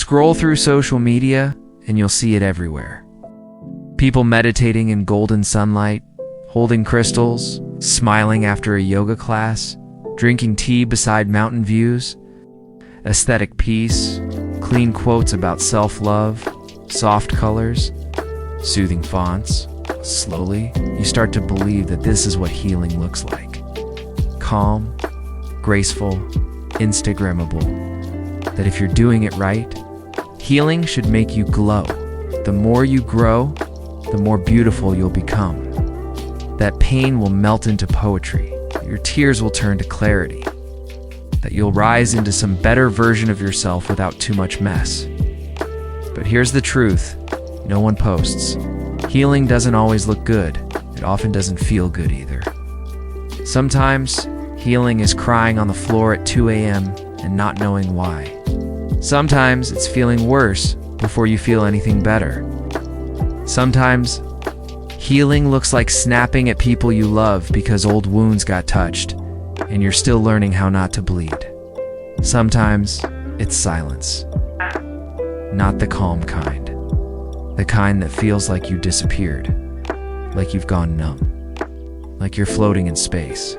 Scroll through social media and you'll see it everywhere. People meditating in golden sunlight, holding crystals, smiling after a yoga class, drinking tea beside mountain views, aesthetic peace, clean quotes about self-love, soft colors, soothing fonts. Slowly, you start to believe that this is what healing looks like. Calm, graceful, Instagrammable. That if you're doing it right, healing should make you glow. The more you grow, the more beautiful you'll become. That pain will melt into poetry. Your tears will turn to clarity. That you'll rise into some better version of yourself without too much mess. But here's the truth. No one posts. Healing doesn't always look good. It often doesn't feel good either. Sometimes, healing is crying on the floor at 2 a.m. and not knowing why. Sometimes it's feeling worse before you feel anything better. Sometimes, healing looks like snapping at people you love because old wounds got touched, and you're still learning how not to bleed. Sometimes, it's silence. Not the calm kind. The kind that feels like you disappeared, like you've gone numb, like you're floating in space,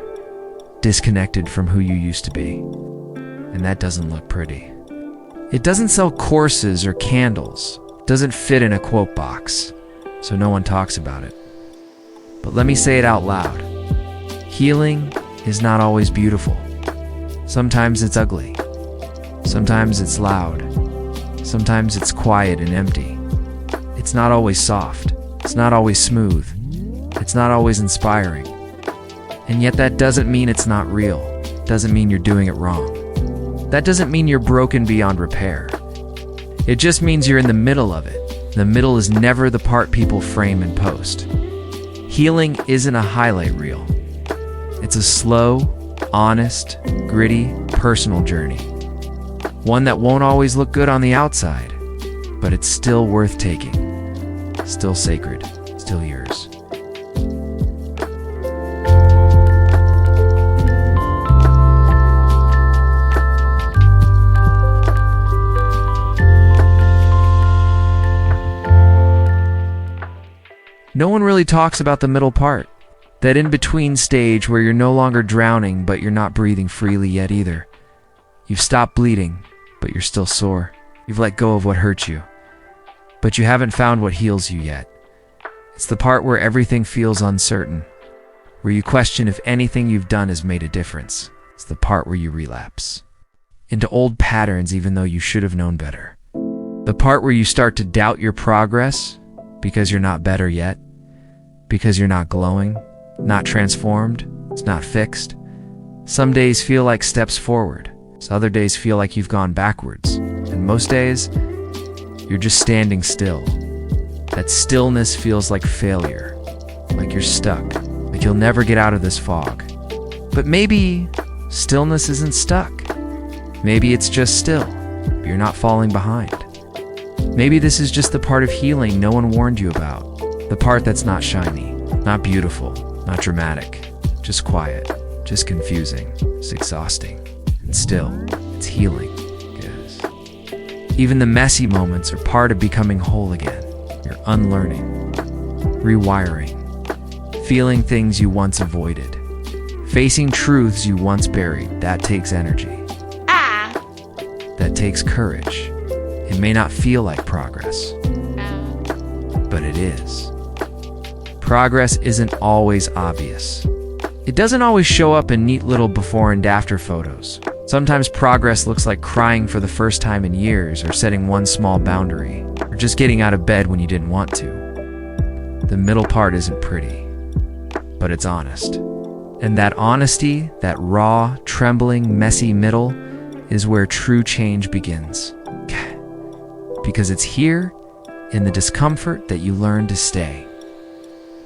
disconnected from who you used to be. And that doesn't look pretty. It doesn't sell courses or candles, doesn't fit in a quote box, so no one talks about it. But let me say it out loud. Healing is not always beautiful. Sometimes it's ugly. Sometimes it's loud. Sometimes it's quiet and empty. It's not always soft. It's not always smooth. It's not always inspiring. And yet that doesn't mean it's not real. Doesn't mean you're doing it wrong. That doesn't mean you're broken beyond repair. It just means you're in the middle of it. The middle is never the part people frame and post. Healing isn't a highlight reel. It's a slow, honest, gritty, personal journey. One that won't always look good on the outside, but it's still worth taking. Still sacred, still yours. No one really talks about the middle part, that in-between stage where you're no longer drowning, but you're not breathing freely yet either. You've stopped bleeding, but you're still sore. You've let go of what hurt you, but you haven't found what heals you yet. It's the part where everything feels uncertain, where you question if anything you've done has made a difference. It's the part where you relapse into old patterns even though you should have known better. The part where you start to doubt your progress because you're not better yet, because you're not glowing, not transformed, it's not fixed. Some days feel like steps forward, so other days feel like you've gone backwards, and most days, you're just standing still. That stillness feels like failure, like you're stuck, like you'll never get out of this fog. But maybe stillness isn't stuck. Maybe it's just still, but you're not falling behind. Maybe this is just the part of healing no one warned you about. The part that's not shiny, not beautiful, not dramatic, just quiet, just confusing, it's exhausting. And still, it's healing. Yes. Even the messy moments are part of becoming whole again. You're unlearning, rewiring, feeling things you once avoided, facing truths you once buried. That takes energy. That takes courage. It may not feel like progress, but it is. Progress isn't always obvious. It doesn't always show up in neat little before and after photos. Sometimes progress looks like crying for the first time in years, or setting one small boundary, or just getting out of bed when you didn't want to. The middle part isn't pretty, but it's honest. And that honesty, that raw, trembling, messy middle, is where true change begins. Because it's here, in the discomfort, that you learn to stay.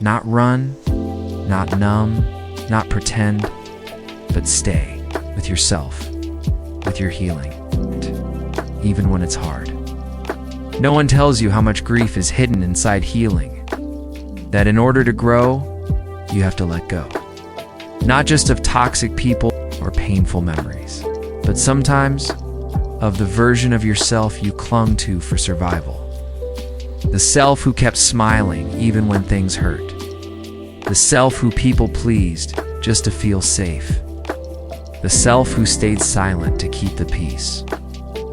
Not run, not numb, not pretend, but stay with yourself, with your healing, even when it's hard. No one tells you how much grief is hidden inside healing, that in order to grow, you have to let go. Not just of toxic people or painful memories, but sometimes of the version of yourself you clung to for survival. The self who kept smiling even when things hurt. The self who people pleased just to feel safe. The self who stayed silent to keep the peace.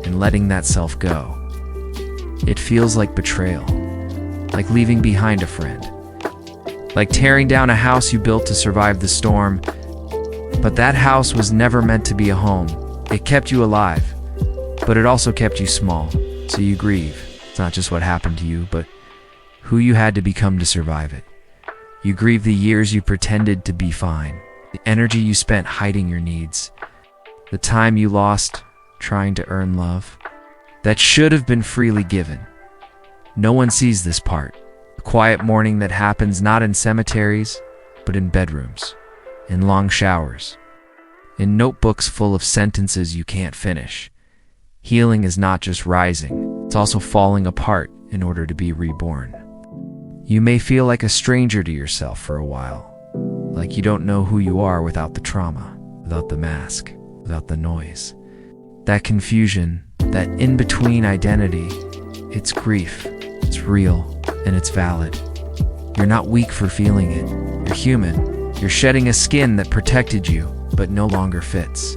And letting that self go, it feels like betrayal, like leaving behind a friend, like tearing down a house you built to survive the storm. But that house was never meant to be a home. It kept you alive, but it also kept you small, so you grieve. It's not just what happened to you, but who you had to become to survive it. You grieve the years you pretended to be fine, the energy you spent hiding your needs, the time you lost trying to earn love that should have been freely given. No one sees this part, the quiet mourning that happens not in cemeteries, but in bedrooms, in long showers, in notebooks full of sentences you can't finish. Healing is not just rising, it's also falling apart in order to be reborn. You may feel like a stranger to yourself for a while, like you don't know who you are without the trauma, without the mask, without the noise. That confusion, that in-between identity, it's grief, it's real, and it's valid. You're not weak for feeling it. You're human. You're shedding a skin that protected you, but no longer fits.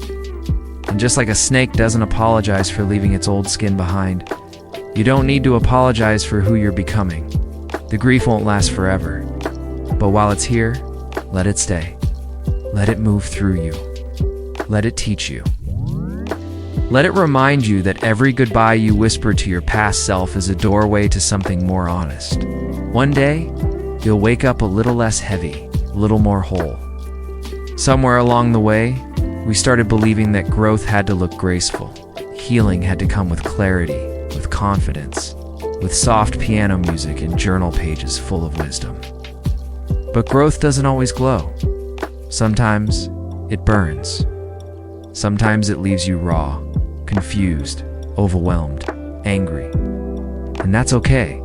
And just like a snake doesn't apologize for leaving its old skin behind, you don't need to apologize for who you're becoming. The grief won't last forever. But while it's here, let it stay. Let it move through you. Let it teach you. Let it remind you that every goodbye you whisper to your past self is a doorway to something more honest. One day, you'll wake up a little less heavy, a little more whole. Somewhere along the way, we started believing that growth had to look graceful. Healing had to come with clarity, with confidence, with soft piano music and journal pages full of wisdom. But growth doesn't always glow. Sometimes it burns. Sometimes it leaves you raw, confused, overwhelmed, angry. And that's okay.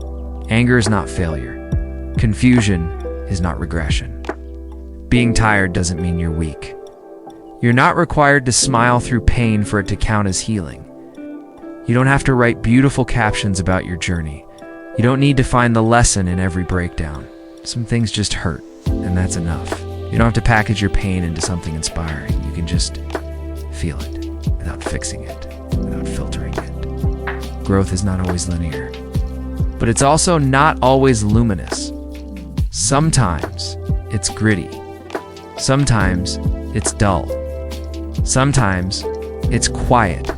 Anger is not failure. Confusion is not regression. Being tired doesn't mean you're weak. You're not required to smile through pain for it to count as healing. You don't have to write beautiful captions about your journey. You don't need to find the lesson in every breakdown. Some things just hurt, and that's enough. You don't have to package your pain into something inspiring. You can just feel it without fixing it, without filtering it. Growth is not always linear, but it's also not always luminous. Sometimes it's gritty. Sometimes it's dull. Sometimes it's quiet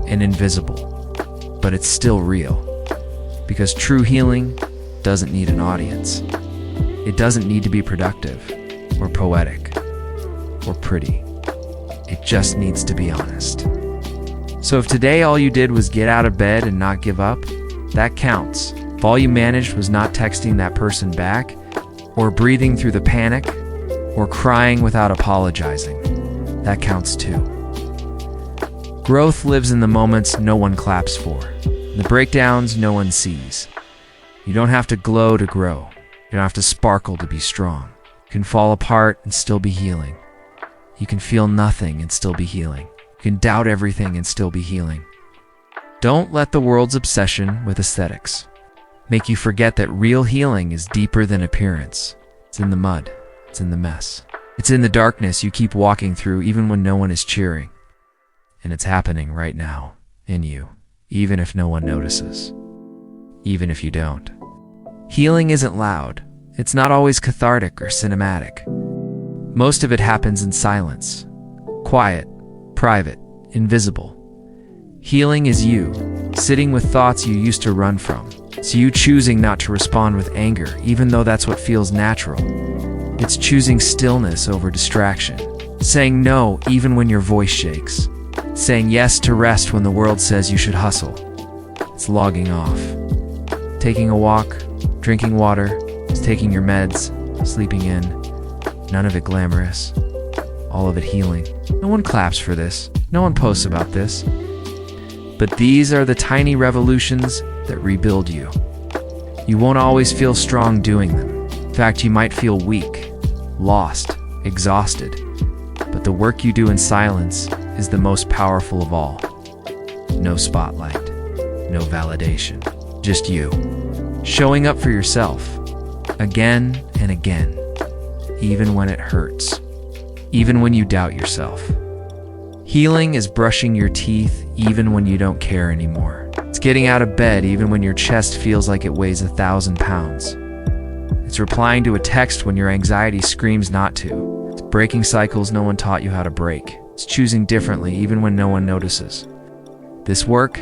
and invisible, but it's still real. Because true healing doesn't need an audience. It doesn't need to be productive or poetic or pretty. It just needs to be honest. So if today all you did was get out of bed and not give up, that counts. If all you managed was not texting that person back, or breathing through the panic, or crying without apologizing, that counts too. Growth lives in the moments no one claps for, the breakdowns no one sees. You don't have to glow to grow. You don't have to sparkle to be strong. You can fall apart and still be healing. You can feel nothing and still be healing. You can doubt everything and still be healing. Don't let the world's obsession with aesthetics make you forget that real healing is deeper than appearance. It's in the mud. It's in the mess. It's in the darkness you keep walking through even when no one is cheering. And it's happening right now, in you, even if no one notices. Even if you don't. Healing isn't loud. It's not always cathartic or cinematic. Most of it happens in silence. Quiet, private, invisible. Healing is you, sitting with thoughts you used to run from. It's you choosing not to respond with anger, even though that's what feels natural. It's choosing stillness over distraction. Saying no even when your voice shakes. Saying yes to rest when the world says you should hustle. It's logging off. Taking a walk, drinking water, it's taking your meds, sleeping in. None of it glamorous. All of it healing. No one claps for this. No one posts about this. But these are the tiny revolutions that rebuild you. You won't always feel strong doing them. In fact, you might feel weak, lost, exhausted. But the work you do in silence is the most powerful of all. No spotlight, no validation, just you. Showing up for yourself, again and again, even when it hurts, even when you doubt yourself. Healing is brushing your teeth even when you don't care anymore. It's getting out of bed even when your chest feels like it weighs 1,000 pounds. It's replying to a text when your anxiety screams not to. It's breaking cycles no one taught you how to break. It's choosing differently even when no one notices. This work,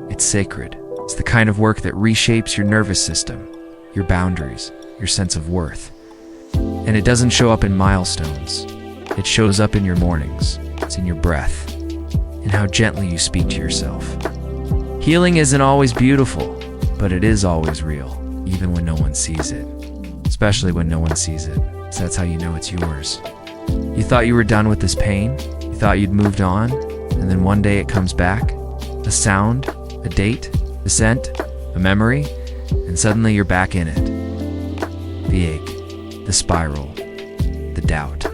it's sacred. It's the kind of work that reshapes your nervous system, your boundaries, your sense of worth. And it doesn't show up in milestones. It shows up in your mornings. It's in your breath, in how gently you speak to yourself. Healing isn't always beautiful, but it is always real, even when no one sees it. Especially when no one sees it, so that's how you know it's yours. You thought you were done with this pain, you thought you'd moved on, and then one day it comes back. A sound, a date, a scent, a memory, and suddenly you're back in it. The ache, the spiral, the doubt.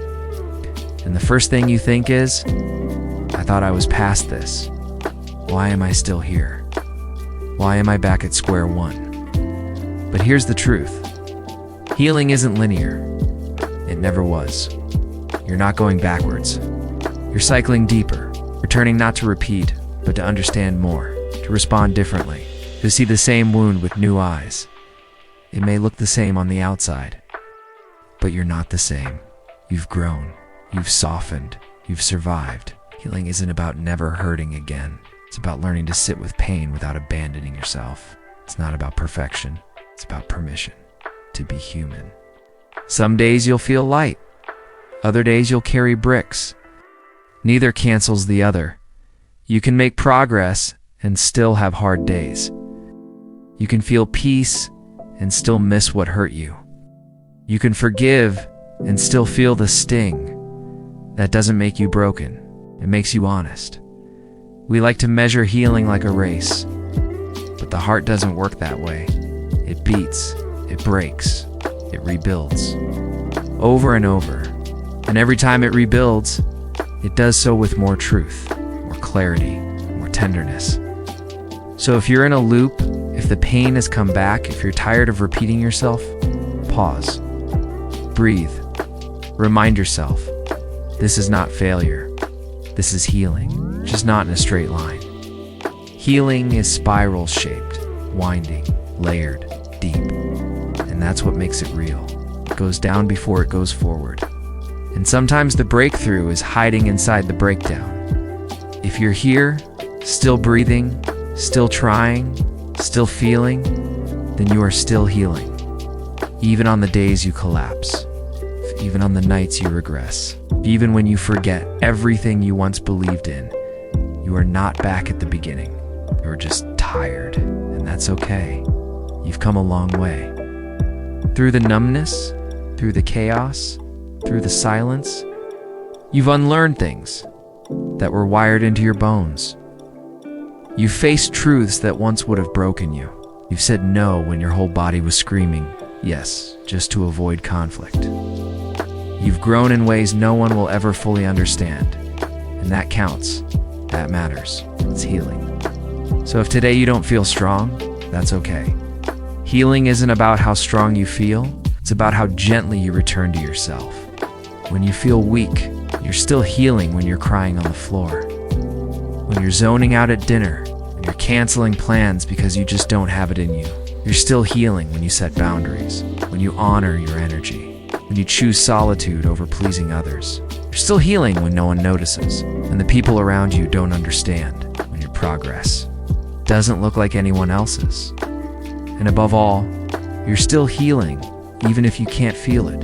And the first thing you think is, I thought I was past this. Why am I still here? Why am I back at square one? But here's the truth. Healing isn't linear. It never was. You're not going backwards. You're cycling deeper, returning not to repeat, but to understand more, to respond differently, to see the same wound with new eyes. It may look the same on the outside, but you're not the same. You've grown. You've softened. You've survived. Healing isn't about never hurting again. It's about learning to sit with pain without abandoning yourself. It's not about perfection. It's about permission to be human. Some days you'll feel light. Other days you'll carry bricks. Neither cancels the other. You can make progress and still have hard days. You can feel peace and still miss what hurt you. You can forgive and still feel the sting. That doesn't make you broken. It makes you honest. We like to measure healing like a race, but the heart doesn't work that way. It beats, it breaks, it rebuilds. Over and over. And every time it rebuilds, it does so with more truth, more clarity, more tenderness. So if you're in a loop, if the pain has come back, if you're tired of repeating yourself, pause. Breathe. Remind yourself. This is not failure. This is healing, just not in a straight line. Healing is spiral-shaped, winding, layered, deep. And that's what makes it real. It goes down before it goes forward. And sometimes the breakthrough is hiding inside the breakdown. If you're here, still breathing, still trying, still feeling, then you are still healing. Even on the days you collapse. Even on the nights you regress, even when you forget everything you once believed in, you are not back at the beginning. You're just tired, and that's okay. You've come a long way. Through the numbness, through the chaos, through the silence, you've unlearned things that were wired into your bones. You've faced truths that once would have broken you. You've said no when your whole body was screaming yes, just to avoid conflict. You've grown in ways no one will ever fully understand, and that counts. That matters. It's healing. So if today you don't feel strong, that's okay. Healing isn't about how strong you feel, it's about how gently you return to yourself. When you feel weak, you're still healing when you're crying on the floor. When you're zoning out at dinner, when you're canceling plans because you just don't have it in you, you're still healing when you set boundaries, when you honor your energy. When you choose solitude over pleasing others. You're still healing when no one notices, and the people around you don't understand when your progress doesn't look like anyone else's. And above all, you're still healing even if you can't feel it.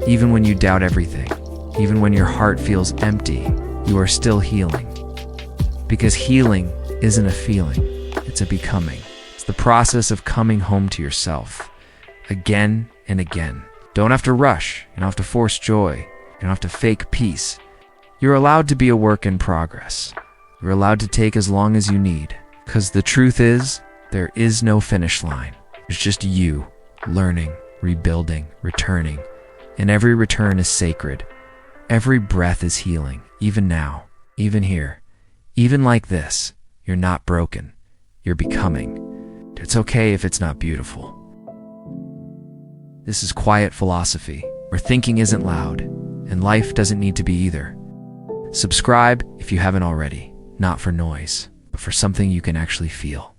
Even when you doubt everything, even when your heart feels empty, you are still healing. Because healing isn't a feeling, it's a becoming. It's the process of coming home to yourself, again and again. Don't have to rush. You don't have to force joy. You don't have to fake peace. You're allowed to be a work in progress. You're allowed to take as long as you need. Because the truth is, there is no finish line. There's just you, learning, rebuilding, returning. And every return is sacred. Every breath is healing, even now, even here, even like this. You're not broken. You're becoming. It's okay if it's not beautiful. This is quiet philosophy, where thinking isn't loud, and life doesn't need to be either. Subscribe if you haven't already, not for noise, but for something you can actually feel.